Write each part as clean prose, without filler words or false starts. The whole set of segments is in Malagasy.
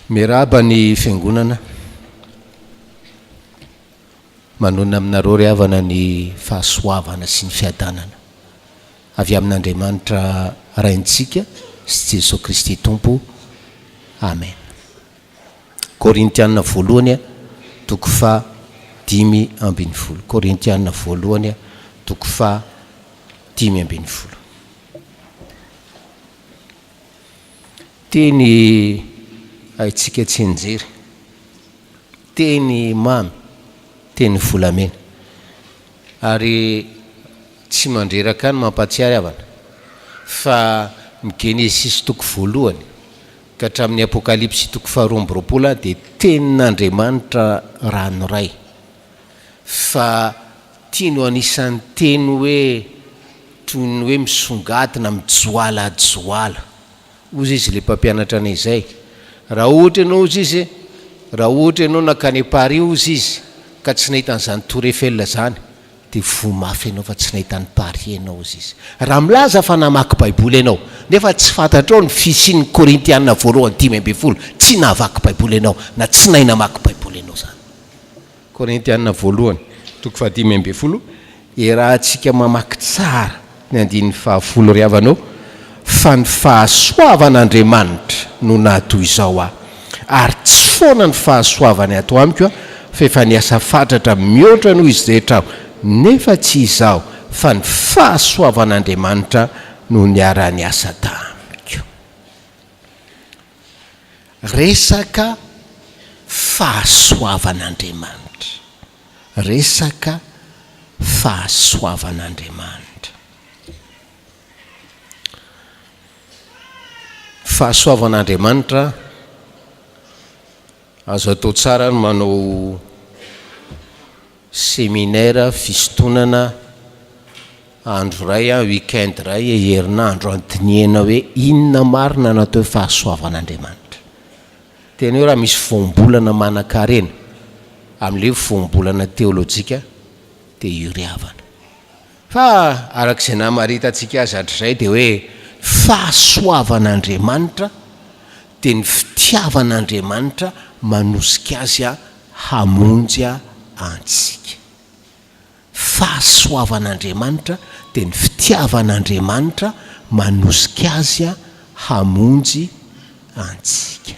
Miraba ny fiangonana manona aminareo ry havana ny fahasoavana sy ny fiadanana avy amin'Andriamanitra raintsika sy Jesosy Kristy Tompo. Amen. Korintiana voalohany toko faha 5:12. Korintiana voalohany toko faha 5:12. Teny aitsika tsy enjery, teny mamy, teny volamena, ary tsy mandreraka ny mampatsiary havana fa ny Genesis toko voalohany ka hatramin'ny Apokalipsy toko faha 12 dia tenin'Andriamanitra ranoray, fa tiano anisan'ny teny hoe toy ny hoe misongadina mijoalajoala ozy izy le mpampianatra anay izay. Raha ohatra ianao ozy izy, raha ohatra ianao nakany Paris ozy izy ka tsy nahita an'izany Tour Eiffel zany dia vomafy ianao fa tsy nahita ny Paris ianao ozy izy. Raha milaza fa namaky baiboly ianao nefa tsy fantatrao ny fisian'ny Korintiana voalohany 5:12, tsy nahavaky baiboly ianao na tsy nahay namaky baiboly ianao zany. Korintiana voalohany toko faha 5:12, rahantsika mamaky tsara ny 10 ry havanao, fa ny fahasoavan'Andriamanitra no nahatoy izao aho, ary tsy foana ny fahasoavany ato amiko fa efa niasa fatratra mihoatra noho izy rehetra, nefa tsy izaho fa ny fahasoavan'Andriamanitra no niara-niasa tamiko. Resaka fahasoavan'Andriamanitra, resaka fahasoavan'Andriamanitra. Fahasoavan'Andriamanitra azo atao tsara ny manao séminaire fisontonana andro ray, weekend ray, herinandro antiniana hoe inona marina natao fahasoavan'Andriamanitra. Tena hoe raha misy voambolana manan-karena amin'ilay voambolana teolojika dia io ry havana. Fa arak'izay namaritantsika azy hatr'izay dia hoe fahasoavan'Andriamanitra dia ny fitiavan'Andriamanitra manosika azy hamonjy antsika. Fahasoavan'Andriamanitra dia ny fitiavan'Andriamanitra manosika azy hamonjy antsika.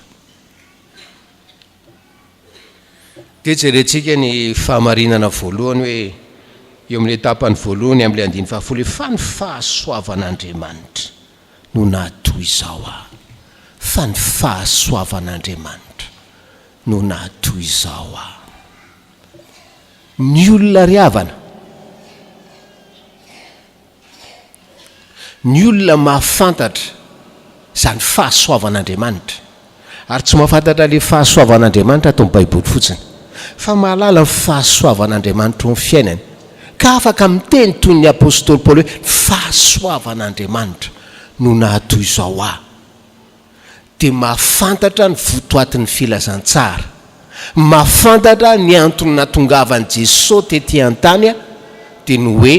Dia jerentsika ny fahamarinana voalohany hoe eo amin'ny etapany voalohany amin'ilay 10 fa ny fahasoavan'Andriamanitra no nahatoy izao aho, fa ny fahasoavan'Andriamanitra no nahatoy izao aho. Ny olona ry havana, ny olona mahafantatra izany fahasoavan'Andriamanitra, ary tsy mahafantatra ilay fahasoavan'Andriamanitra ato amin'ny baiboly fotsiny, fa mahalala ny fahasoavan'Andriamanitra ny fiainany, ka afaka miteny toy ny apôstôly Paoly hoe fahasoavan'Andriamanitra no nahatoy izao aho. Dia mahafantatra ny votoatin'ny filazantsara, mahafantatra ny antony nahatongavan'i Jesosy tetỳ an-tany dia ny hoe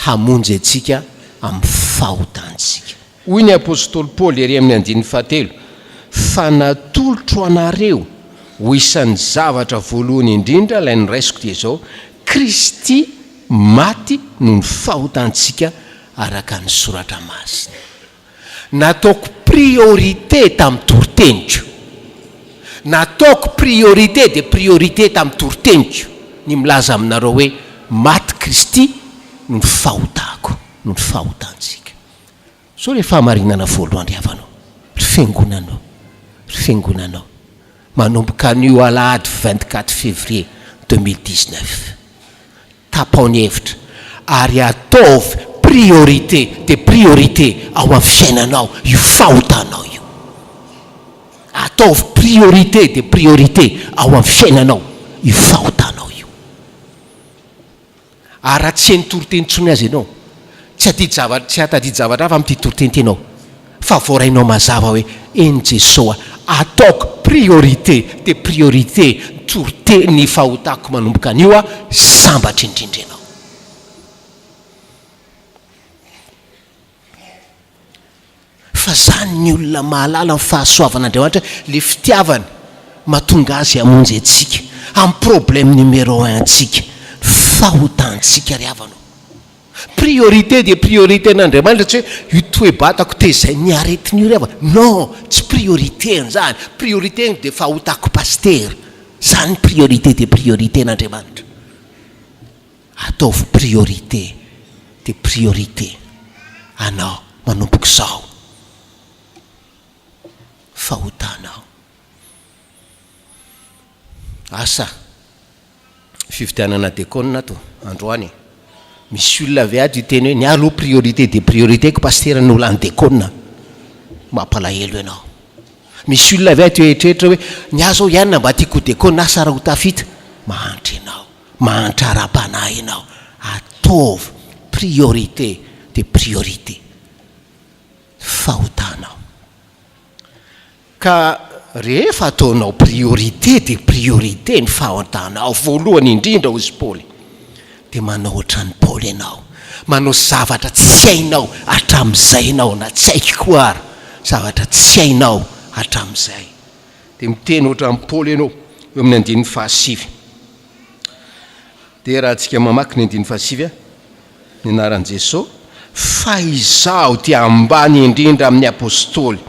hamonjy antsika amin'ny fahotantsika. Hoy ny apôstôly Paoly ery amin'ny 9:3, fa natolotro anareo ho isan'ny zavatra voalohany indrindra ilay noraisiko dia izao, Kristy maty no ny fahotantsika araka ny soratra masina. Nataoko priorité tamin'ny toritenyko, nataoko priorité dia priorité tamin'ny toritenyko ny milaza aminareo hoe maty Kristy no ny fahotako, no ny fahotantsika. So rehefa marinana voalohany ry havanao, ry fiangonanao manomboka an'io Alahady 24 février 2019 tapaony hevitra ary ataovy priorité de priorité ao amin'ny fiainanao io fahotanao io. Ataovy priorité de priorité ao amin'ny fiainanao io fahotanao io. Ary tsy ny toriteny tsony azy ianao, tsy hatadidy zavatra hafa amin'ity toriteny tenao, fa voarainao mazava hoe eny Jesosy ataoko priorité de priorité toriteny fahotako manomboka an'io sambatra indrindra ianao. fa zany ny olona mahalala ny fahasoavan'Andriamanitra le fitiavany mahatonga azy hamonjy antsika amin'ny problème numéro 1 antsika fahotantsika ry havanao. Priorité de priorité n'Andriamanitra tsy hoe io toe-batako tezay ny aretiny io ry havana. Non, tsy priorité an'izany. Priorité de fahotako paster. Zany priorité de priorité n'Andriamanitra. Ataovy priorité de priorité anao manomboka izao fahotanao. Asa fividianana dekona to androany misy olona viady teny hoe ny alo priorité de priorité ko paster ny olany dekona mampalahelo ianao. Misy olona viady hoetrehitra hoe ny azo ihany mba tiako dekona asa raha ho tafita mahantra ianao mahantra ara-panahy ianao. Ataovy priorité de priorité fahotanao. Ka rehefa ataonao priorité de priorité ny fahotanao voalohany indrindra hozy Paoly dia manao ohatran'ny Paoly ianao, manao zavatra tsy hainao hatramin'izay ianao na tsy haiko koa ary zavatra tsy hainao hatramin'izay. Dia miteny ohatran'ny Paoly ianao eo amin'ny 9:7. Dia raha antsika mamaky ny 9:7 ny anaran'i Jesosy, fa izaho dia ambany indrindra amin'ny apôstôly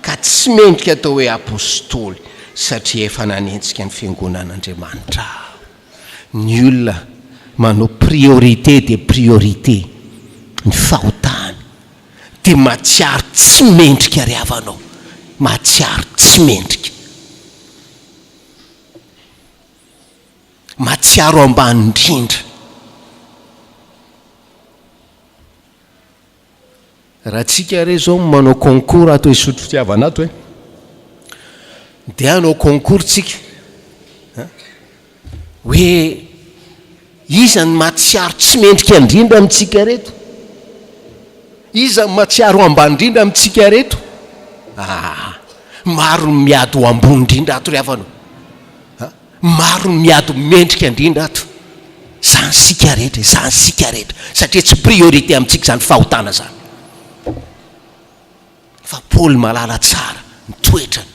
ka tsy mendrika atao hoe apôstôly satria efa nanentsika ny fiangonan'Andriamanitra. Ny olona manao priorité de priorité ny fahotany dia matsiaro tsy mendrika ry havanao, matsiaro tsy mendrika, matsiaro ambany indrindra. Raha tsika re zao manao concours atao isotry fitiavana ato dia hanao concours tsika hoe iza ny matsiaro tsy mendrika indrindra amintsika reto, iza ny matsiaro ambany indrindra amintsika reto. Maro ny miady ho ambony indrindra ato ry havanao, maro ny miady mendrika indrindra ato. Zany sika rehetra, zany sika rehetra satria tsy priorité amintsika zany fahotana zany. Fa Paoly malala tsara ny toetrany,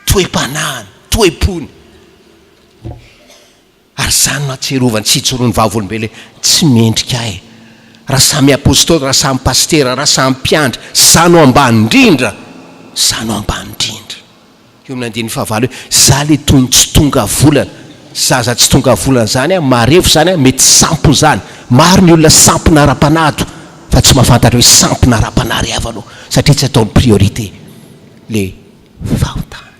toe-panahany, toe-pony. Ary zany natserovany tsy hitsoroany vavolombelona tsy mendrika ahy. Raha samy apôstôly, raha samy pastera, raha samy mpiandry, zano ambany indrindra, zano ambany indrindra. Eo amin'ny 9:9 hoe za le toy ny tsy tonga volana. Zaza tsy tonga volana zany marevo zany mety sampo zany. Maro ny olona sampona ara-panahto fa tsy mahafantatra hoe sampona ara-panahy ry havanao satria tsy ataony priorité le fahotana.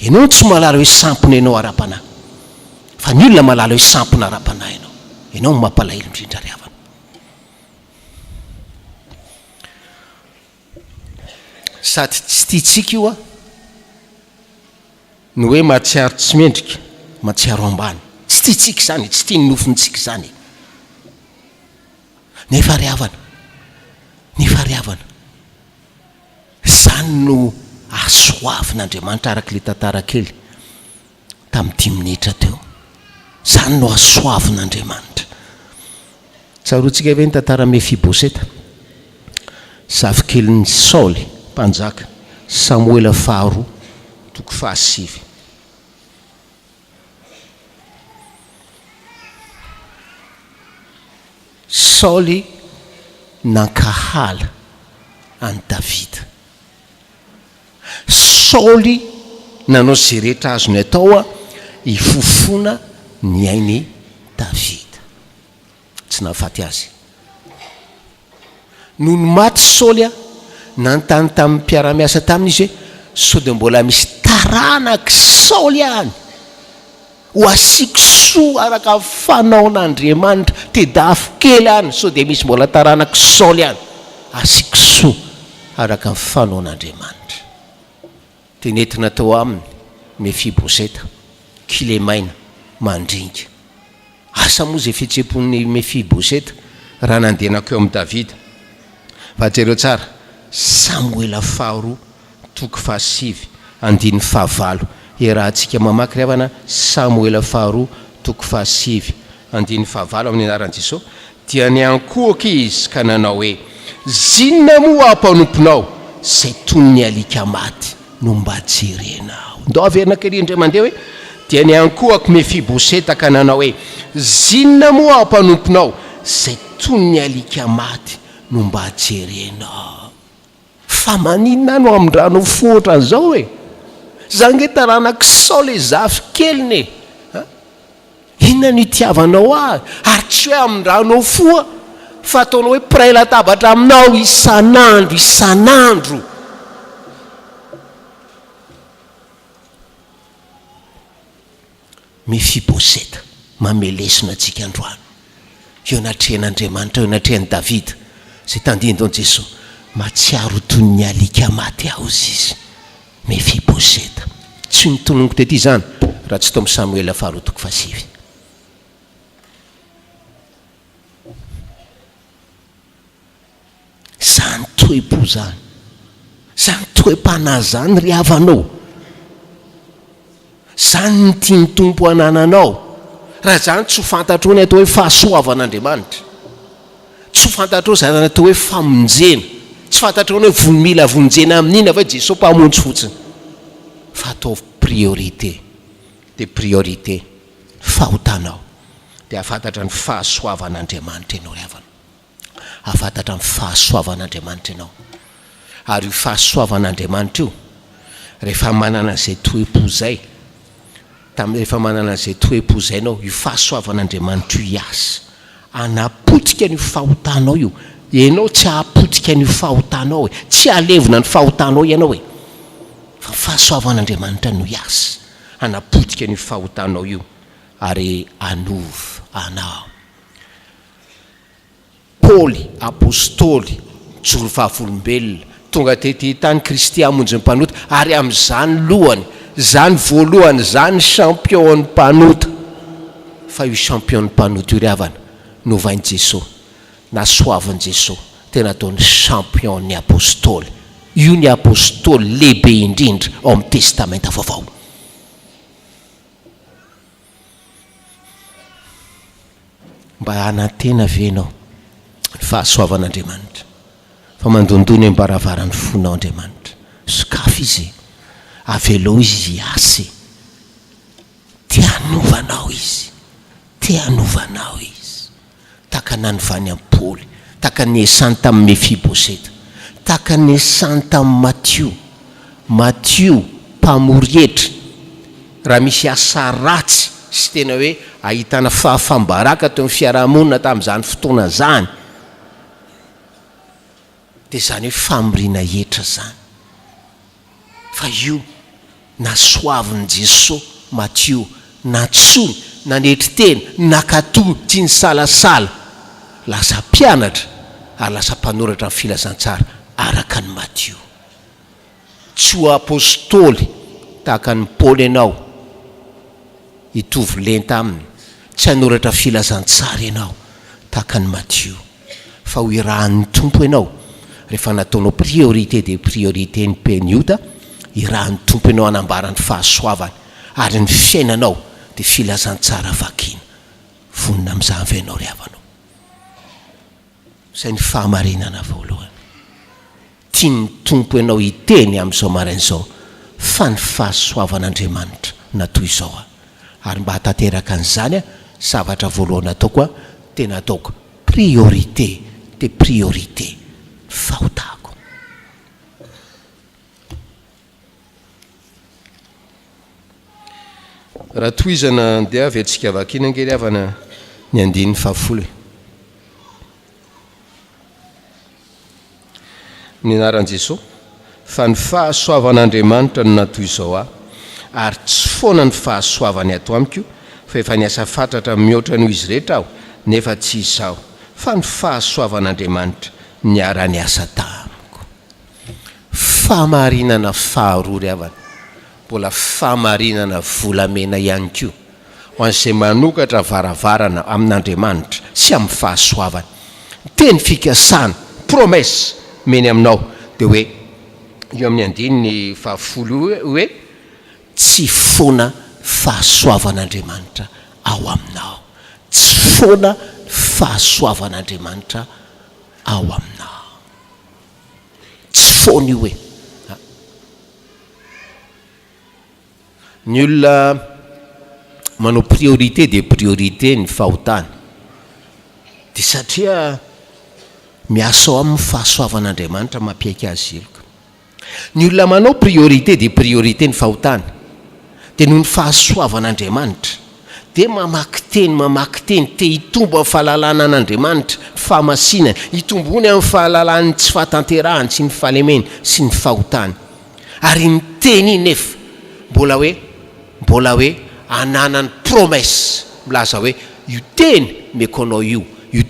Ianao tsy malala hoe sampona ianao ara-panahy, fa ny olona malala hoe sampona ara-panahy ianao. Ianao mampalahelo indrindra ry havana. Sady tsy tiantsika io ny hoe matsiaro tsy mendrika, matsiaro ambany. Tsy tiantsika zany, tsy tia ny nofintsika zany. Nefa ry havana, nefa ry havana, zany no asoavin'Andriamanitra araka le tantara kely tamin'ny 10 minitra teo. Zany no asoavin'Andriamanitra. Tsaroantsika ve ny tantara Mefiboseta, zafikeliny Saoly mpanjaka, Samuela 2:7. Saoly nankahala any Davida. Saoly nanao zay rehetra azony atao hifofona ny ainy Davida. Tsy nahafaty azy. Noho ny maty Saoly nanontany tamin'ny mpiara-miasa taminy izy hoe sao dia mbola misy taranaka Saoly any ho asiako soa araka fanaon'Andriamanitra tedafo kely any, sao dia misy mbola taranaka Saoly any asiako soa araka fanaon'Andriamanitra. Tenentina tao aminy Mefiboseta kilemaina mandringa. Asa moa zay fihetseham-pon'ny Mefiboseta raha nandehanako eo amin'ny Davida. Fahatrereo tsara Samuela 2:7-9. Rahantsika mamaky ry havana Samuela 2:7-9 amin'ny anaran'i Jesosy dia niankohaka izy ka nanao hoe zinona moa ampanomponao zay tony ny alika maty no mba jerenao. Ndao avernakely mandeha hoe dia niankohako Mefiboseta ka nanao hoe zinona moa ampanomponao zay tony ny alika maty no mba jerenao. Fa maninona no amindrano foatra an'izao hoe zange taranaka sao le zafy keliny inona no itiavanao ahy ary tsy hoe amindrano foa fa ataonao hoe pray latabatra aminao isanandro. Mefiboseta mamelesona antsika androany eo natrehan'Andriamanitra eo natrehan'i Davida zay tandindon Jesosy matsiaro toy ny alika maty aho izy. Mefiboseta tsy nitononoko tety zany raha tsy tomy Samuela 2:7. Zany toe-po zany, zany toe-panahy zany ry havanao, zany ny tiany tompo anananao. Raha zany tsy ho fantatro ny atao hoe fahasoavan'Andriamanitra, tsy ho fantatro zany atao hoe famonjena, tsy fantatro ny hoe volomila vonjena amin'ina fa Jesosy mpamonjy fotsiny, fa atao priorité. De priorité fahotanao dia afantatra ny fahasoavan'Andriamanitra ianao ry havana, afantatra ny fahasoavan'Andriamanitra ianao. Ary io fahasoavan'Andriamanitra io rehefa manana izay toe-po zay, rehefa manana izay toe-po zay ianao, io fahasoavan'Andriamanitra io iasa anapotika ny fahotanao io. Ianao tsy ahapotika ny fahotanao tsy alevina ny fahotanao ianao fa fahasoavan'Andriamanitra no iasa anapotika ny fahotanao io ary anova anao. Paoly apôstôly joro vavolombelona tonga tety tany Kristy hamonjy ny mpanota ary amin'izany lohany, zany voalohany, zany champion ny mpanota. Fa io champion ny mpanota io ry havana novainy Jesosy, nasoavin'i Jesosy, tena ataony champion ny apôstôly. Io ny apôstôly lehibe indrindra ao amin'ny testamenta vaovao. Mba anantena venao ny fahasoavan'Andriamanitra, fa mandondony ambaravarany fonao Andriamanitra, sokafy izy, avelao izy iasy, te hanovanao izy, te hanovanao izy. Taka nanovany amin'ny Paoly, taka niesany tamin'ny Mefiboseta, taka niesany tamin'ny Matthieu mpamorietra. Raha misy asa ratsy sy tena hoe ahitana fahafambaraka teo amin'ny fiarahamonina tamin'izany fotoana zany, dia zany hoe famorina hetra zany. Fa io nasoavin'i Jesosy Matthieu, natsony, nanetry tena, nakatoy, tsy ny salasala, lasa mpianatra ary lasa mpanoratra amin'ny filazantsara araka ny Matthieu. Tsy ho apôstôly tahaka ny Paoly ianao hitovy lenta aminy, tsy hanoratra filazantsara ianao tahaka ny Matthieu, fa ho irahan'ny tompo ianao rehefa nataonao priorité de priorité ny peniota, irahan'ny tompo ianao anambarany fahasoavany ary ny fiainanao dia filazantsara vakina. Vonina amin'izany ve ianao ry havanao? Izay ny fahamarinana voalohany. Tiany tompo ianao hiteny amin'izao marain'izao fa ny fahasoavan'Andriamanitra natoy izao ary mba hatateraka an'izany zavatra voalohany ataoko tena ataoko priorité de priorité fahotako. Raha toizana andeha avy antsika vakina angely havana ny andininy 10. Ny anaran'i Jesosy, fa ny fahasoavan'Andriamanitra no natoy izao ary tsy foana ny fahasoavany ato amiko fa efa niasa fatratra mihoatra noho izy rehetra aho, nefa tsy izaho fa ny fahasoavan'Andriamanitra niara-niasa tamiko. Fahamarinana faharoa ry havana, mbola fahamarinana volamena ihany koa ho an'izay manokatra varavarana amin'Andriamanitra sy amin'ny fahasoavany. Teny fikasana promesse meny aminao dia hoe eo amin'ny andininy 10 hoe tsy foana fahasoavan'Andriamanitra ao aminao, tsy foana fahasoavan'Andriamanitra ao aminao. Tsy foana io hoe ny olona manao priorité de priorité ny fahotana dia satria miasa ao amin'ny fahasoavan'Andriamanitra mampiaiky azy iloka. Ny olona manao priorité de priorité ny fahotana dia noho ny fahasoavan'Andriamanitra dia mamaky teny te hitombo amin'ny fahalalana an'Andriamanitra, fahamasinana, hitombony amin'ny fahalalany tsy fahatanterahany sy ny fahalemeny sy ny fahotana. Ary ny teny nefa mbola hoe ananany promesse milaza hoe io teny meko anao io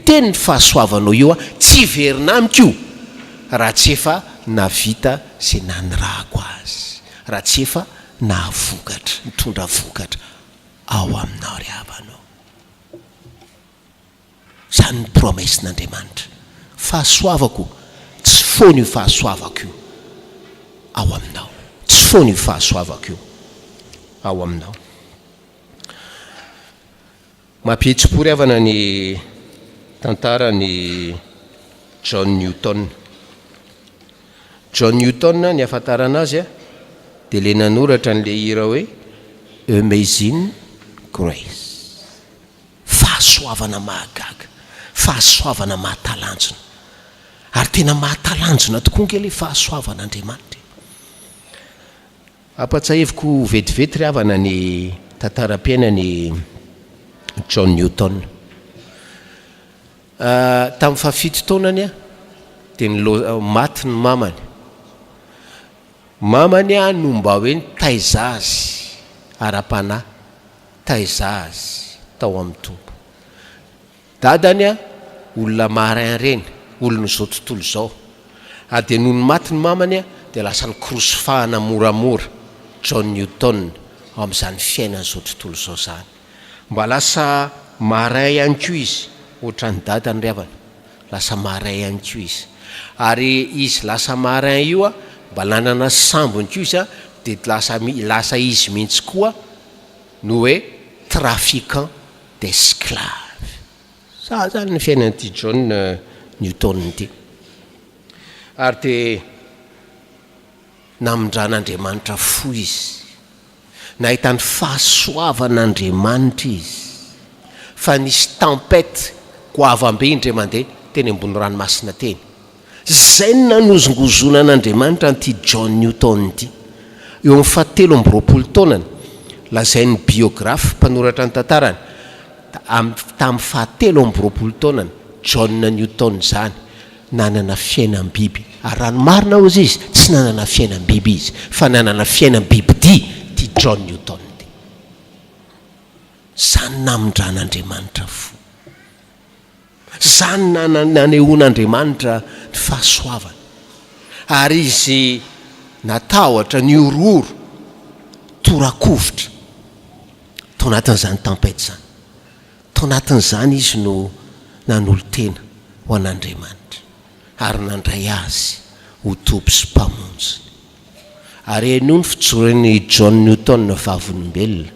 teny ny fahasoavanao io tsy verina amiko io raha tsy efa navita zay nanirahako azy, raha tsy efa nahavokatra, mitondra vokatra ao aminao ry havanao. Zany ny promesse n'Andriamanitra. Fahasoavako, tsy foana io fahasoavako io ao aminao, tsy foana io fahasoavako io ao aminao. Mampihetsi-po ry havana ny tantarany John Newton. John Newton ny ahafantarana azy dia le nanoratra n'le hira hoe Amazing Grace. Fahasoavana mahagaga, fahasoavana mahatalanjona. Ary tena mahatalanjona tokoa nke le fahasoavan'Andriamanitra. Ampatsaheviko vetivety ry havana ny tantaram-piainany John Newton. Tamin'ny fahafito taonany dia maty ny mamany no mba hoe nitaiza azy ara-panahy, taiza azy tao amin'ny tompo. Dadany olona marin reny, olona zao tontolo zao. Dia noho ny maty ny mamany dia lasa nikrosifahana moramora John Newton amin'izany fiainana zao tontolo zao zany. Mba lasa marin ihany koa izy, ohatra ny dadany ry havana, lasa marin ihany koa izy. Ary izy lasa marin io mba nanana sambony koa izy dia lasa izy mihitsy koa no hoe trafiquant d'esclave. Sa zany ny fiainan'ity John Newton ity. Ary dia namindran'Andriamanitra fo izy, nahitany fahasoavan'Andriamanitra izy. Fa nisy tempête goavam-be indray mandeha teny ambony ranomasina teny. Zay ny nanozongozona an'Andriamanitra an'ity John Newton ity. Eo amin'ny 17 taonany lazain'ny biographe mpanoratra ny tantarany tamin'ny 17 taonany John Newton zany nanana fiainam-biby. Ary raha ny marina ozy izy tsy nanana fiainam-biby izy fa nanana fiainam-biby ty John Newton ty. Zany namindran'Andriamanitra fo, zany nanehoan'Andriamanitra ny fahasoavana. Ary izy natahotra ny ororo torakovitra tao anatin'izany tempête zany, tao anatin'izany izy no nanolo-tena ho an'Andriamanitra ary nandray azy ho tompy sy mpamonjy. Ary eno ny fijoran'ny John Newton vavolombelona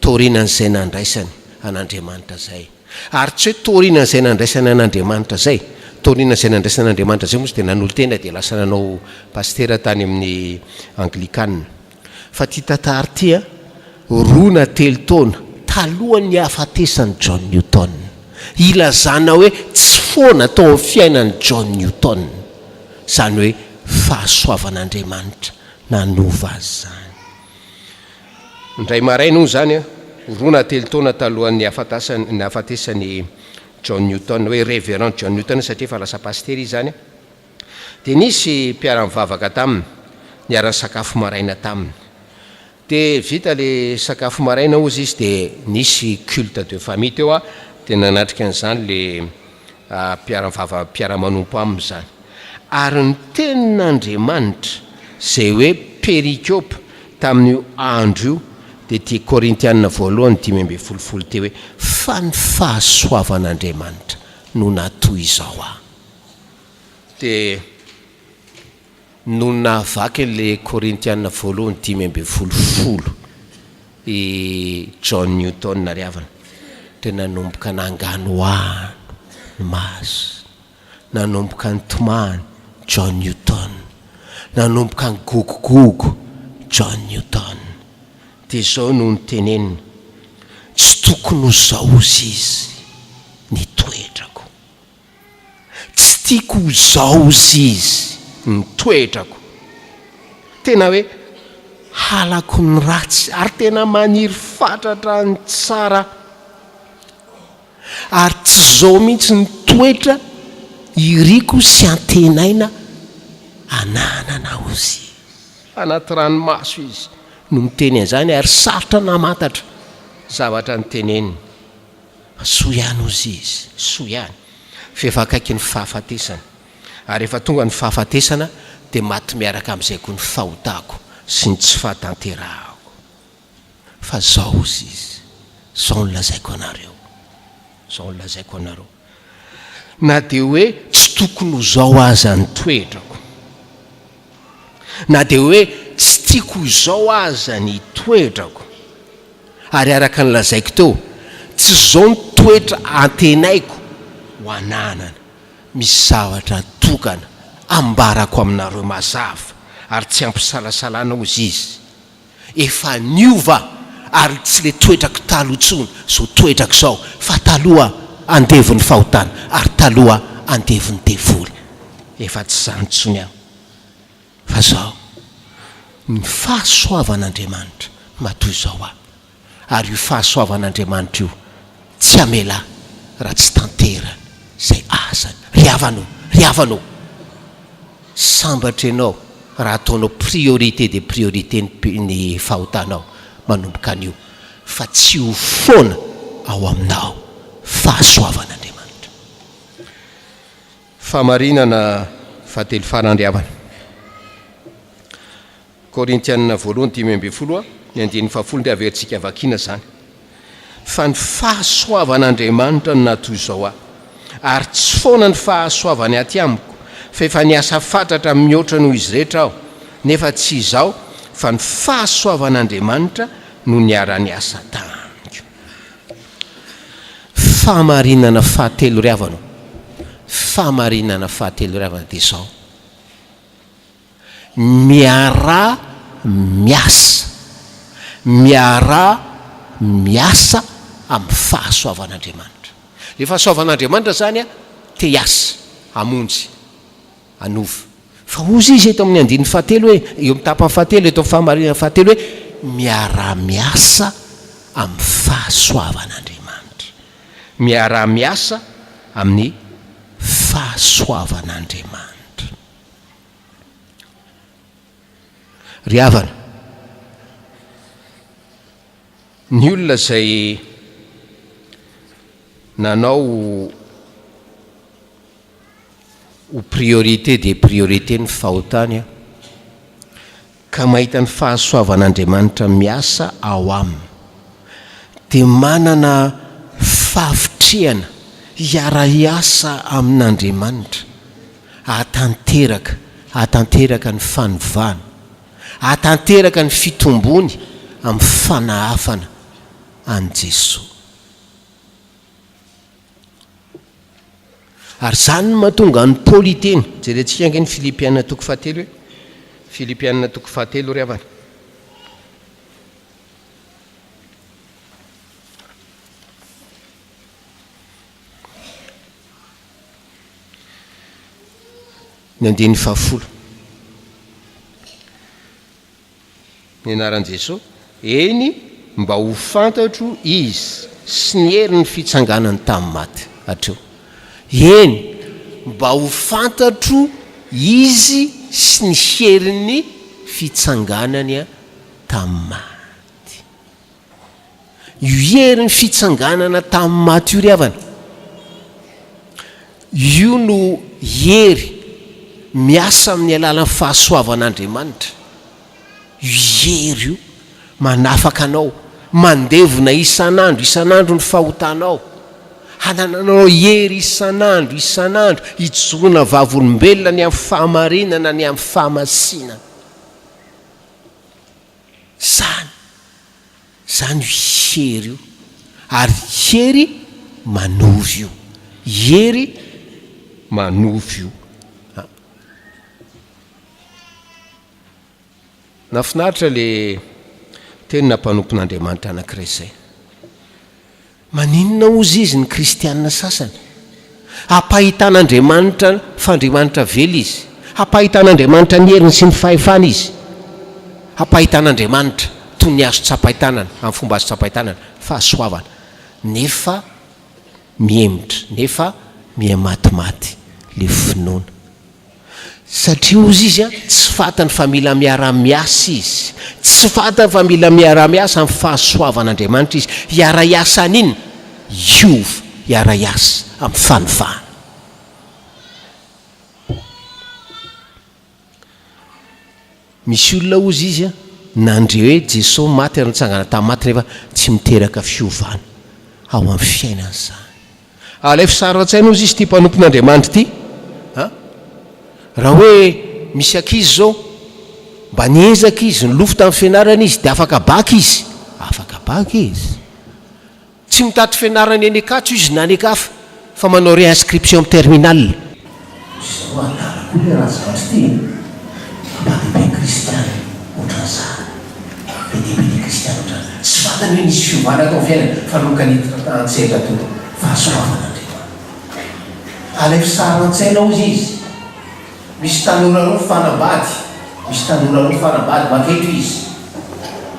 torinan'izay nandraisany an'Andriamanitra zay. Ary tsy hoe torinan'izay nandraisany an'Andriamanitra zay, torinan'izay nandraisany an'Andriamanitra zay moa dia nanolo-tena dia lasa nanao pastera tany amin'ny Anglikana. Fa ty tantara ty roa na telo taona talohan'ny hafatesany John Newton, ilazana hoe tsy foana tao amin'ny fiainan'ny John Newton, zany hoe fahasoavan'Andriamanitra nanova azy zany. Indray maraina hono zany roa na telo taona talohan'ny hafatesany John Newton, hoe révérend John Newton satria fa lasa pastery izy zany. Dia nisy mpiara-mivavaka taminy niara sakafo maraina taminy. Dia vita le sakafo maraina ozy izy dia nisy culte de famille teo dia nanatrika an'izany le mpiara-manompo aminy zany. Ary ny tenin'Andriamanitra zay hoe perikiopa tamin'io andro io dia ty Korintiana 1:12 teo hoe fa ny fahasoavan'Andriamanitra no nahatoy izao dia no nahavaky le Korintiana 1:12 i John Newton ry havana dia nanomboka nangano ny maso, nanomboka ny tomany John Newton, nanomboka ny gogogogo John Newton. Dia izao no nytenenina, tsy tokony ho zao izy ny toetrako, tsy tiako ho zao izy ny toetrako. Tena hoe halako ny ratsy ary tena maniry fatratra ny tsara, ary tsy zao mihitsy ny toetra iriko sy antenaina ananana ozy. Anaty ranomaso izy no miteny an'izany, ary sarotra namantatra zavatra nyteneniny. Soa ihany ozy izy, soa ihany. Fefa akaiky ny fahafatesana, ary efa tonga ny fahafatesana dia maty miaraka amin'izay koa ny fahotako sy ny tsy fahatanterahako. Fa zao ozy izy, zao no lazaiko anareo, zao no lazaiko anareo. Na dia hoe tsy tokony ho zao aza ny toetrako, na dia hoe tsy tiako izao aza ny toetrako, ary araka ny lazaiko teo, tsy zao ny toetra antenaiko ho ananana. Misy zavatra tokana ambarako aminareo mazava, ary tsy ampisalasalana ozy izy. Efa niova, ary tsy le toetrako taloha intsony zao toetrako zao, fa taloha andevon'ny fahotana, ary taloha andevon'ny devoly. Efa tsy zany intsony aho, fa zao ny fahasoavan'Andriamanitra matoy zao aho. Ary io fahasoavan'Andriamanitra io tsy amela raha tsy tanterana izay asany. Riavanao, sambatra ianao raha ataonao priorité de priorité ny fahotanao manomboka an'io, fa tsy ho foana ao aminao fahasoavan'Andriamanitra. Famarinana fahatelo farandriavana, Korintiana 1:10, ny 9 dia averintsika vakina zany. Fa ny fahasoavan'Andriamanitra no natoy zao aho, ary tsy foana ny fahasoavany aty amiko, fa efa niasa fatratra mihoatra noho izy rehetra aho, nefa tsy izao fa ny fahasoavan'Andriamanitra no niara-niasa tamiko. Famarinana fahatelo riavana, famarinana fahatelo riavana dia zao: miara-miasa amin'ny fahasoavan'Andriamanitra. Le fahasoavan'Andriamanitra zany a te hiasa, hamonjy, hanova. Fa ozy izy eto amin'ny andin'ny fahatelo hoe, eo amin'ny tapany fahatelo eto amin'ny fahamarinana fahatelo hoe miara-miasa amin'ny fahasoavan'Andriamanitra. Miara-miasa amin'ny fahasoavan'Andriamanitra. Ry havana, ny olona izay nanao ho priorité de priorité ny fahotany ka mahita ny fahasoavan'Andriamanitra miasa ao aminy, dia manana fahavitrehana hiara-hiasa amin'Andriamanitra, hatanteraka ny fanovana, hatanteraka ny fitombony amin'ny fanahafana an' Jesosy. Ary zany no mahatonga ny Toriteny, jerentsika ange ny Fjkm 5 hoe, Fjkm 5 ry havana. Ny 10:10, ny anaran' Jesosy, eny mba ho fantatro izy sy ny hery ny fitsanganany tamin'ny maty hatreo. Eny mba ho fantatro izy sy ny heriny fitsanganany tamin'ny maty. Io heriny fitsanganana tamin'ny maty io ry havana, io no hery miasa amin'ny alalan'ny fahasoavan'Andriamanitra. Hery io manafaka anao, mandevona isan'andro ny fahotanao, hanananao hery isan'andro hijoroana vavolombelona ny amin'ny fahamarinana ny amin'ny fahamasinana. Zany hery io, ary hery manovy io, hery manovy io. Nafinaritra le teny nampanompon'Andriamanitra anankiray izay. Maninona ozy izy ny kristianina sasany? Hampahitan'Andriamanitra f'Andriamanitra vely izy, hampahitan'Andriamanitra ny heriny sy ny fahefana izy, hampahitan'Andriamanitra toy ny azo tsapahitanana amin'ny fomba azo tsapahitanana fahasoavana, nefa miemotra, nefa mihamatimaty le finoana. Satria ozy izy tsy fatany fa mila miara-miasa izy, tsy fatany fa mila miara-miasa amin'ny fahasoavan'Andriamanitra izy. Hiara-iasa an'iny iova, hiara-iasa amin'ny fanofana. Misy olona ozy izy nandre hoe Jesosy maty ary nitsangana tamin'ny maty nefa tsy miteraka fiovana ao amin'ny fiainany izany. Alefy sara an-tsaina ozy izy ity mpanompon'Andriamanitra ity. Raha hoe misy ankizy zao mba niezaka izy nilofo tamin'ny fianarana izy dia afaka baka izy, afaka baka izy. Tsy mitady fianarana eny akato izy na any akafa fa manao réinscription amin'ny terminal. Izao atarako le raha zavatra ity mba kristiana ohatran'izany, be kristiana ohatran'izany. Tsy fantany hoe nisy fiovana atao fiainana fa nokanitra an-tsetra to fahasoavan'Andriamanitra. Alefy sara an-tsaina ozy izy. Misy tanora roa fanambady, maketo izy,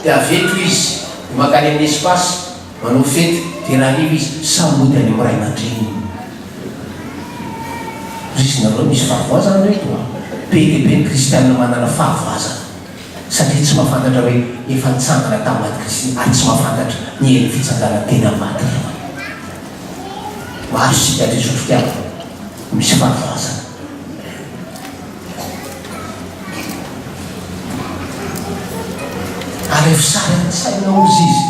dia aveto izy, makany amin'ny espasy, manao fety, dia raha nivo izy, sambody any amin'ny ray aman-dreny. Izy nareo misy fahavazana reto be ny kristianina manana fahavazana, satria tsy mahafantatra hoe efa nitsangana tamin'ny maty Kristy, ary tsy mahafantatra ny heny fitsangana tena maty. Maro sy dia Jesosy fitiavana, misy fahavazana. Alefy sara an-tsaina ozy izy,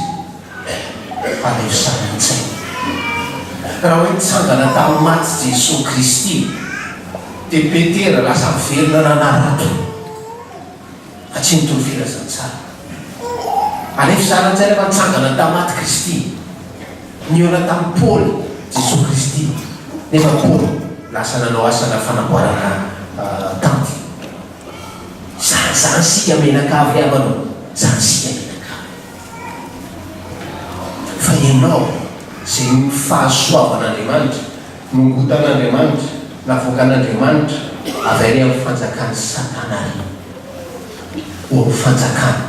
alefy sara an-tsaina. Raha hoe nitsangana tamin'ny maty Jesosy Kristy dia Petera lasa miverina nanarato fa tsy nitoro filazantsara. Alefy sara an-tsaina fa nitsangana tamin'ny maty Kristy, niona tamin'ny Paoly Jesosy Kristy, nefa Paoly lasa nanao asana fanamboarana tanty. Zany sika menakavy avanao, zany sika menakavy. Fa ianao zay ny fahasoavan'Andriamanitra, nongotan'Andriamanitra, navoakan'Andriamanitra avy ary amin'ny fanjakany Satana ary. O fanjakany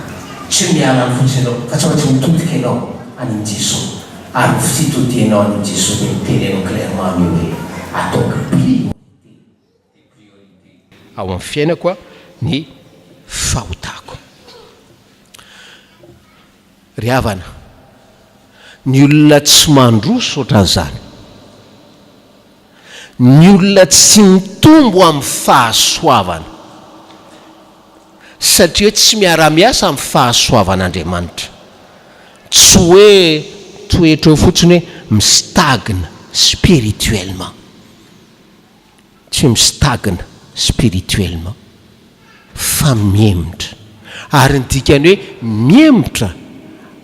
tsy miala amin'ny fotsiny ianao, fa tsy maintsy mitodika ianao an'iny Jesosy, ary ny fitodianao an'iny Jesosy ny tenenao clairement hoe ataoko priorité ao amin'ny fiainako ny fahotako. Ry havana, ny olona tsy mandroso ohatran'izany, ny olona tsy mitombo amin'ny fahasoavana, satria tsy miara-miasa amin'ny fahasoavan'Andriamanitra, tsy hoe toetra fotsiny hoe mistagna spirituellement, tsy mistagna spirituellement, fa miemotra. Ary ny dikany hoe miemotra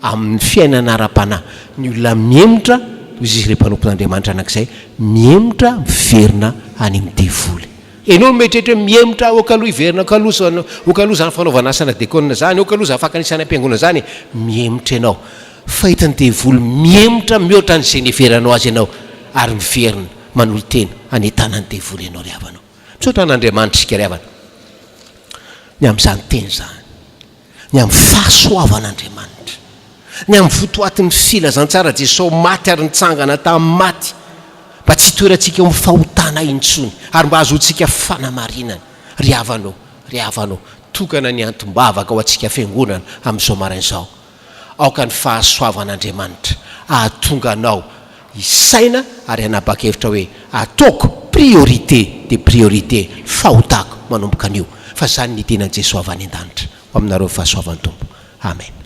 amin'ny fiainana ara-panahy. Ny olona miemotra, izy ilay mpanompon'Andriamanitra anankiizay, miemotra miverina any amin'ny devoly. Ianao mieritreritra hoe miemotra okaloha hiverina okaloha zany fanaovana asana dekona zany, okaloha zany fakanisana am-piangonana zany, miemotra ianao. Fa hitan'ny devoly miemotra mihoatra n'izay niheveranao azy ianao, ary miverina manolo tena anetana ny devoly ianao ry havanao. Misaotra n'Andriamanitra isika ry havana, ny amin'izany teny zany, ny amin'ny fahasoavan'Andriamanitra, ny amin'ny fotoatin'ny filazantsara Jesosy maty ary nitsangana tamin'ny maty, mba tsy toerantsika amin'ny fahotana intsony, ary mba azotsika fanamarinana. Ry havanao, tokana ny antom-bavaka ho antsika fiangonana amin'izao marain'izao. Aoka ny fahasoavan'Andriamanitra ahatonga anao isaina ary hanapa-kevitra hoe ataoko priorité de priorité, fahotako manomboka an'io. Fa zany ny tenan'i Jesosy avy any an-danitra. Ho aminareo fahasoavan'ny Tompo. Amen.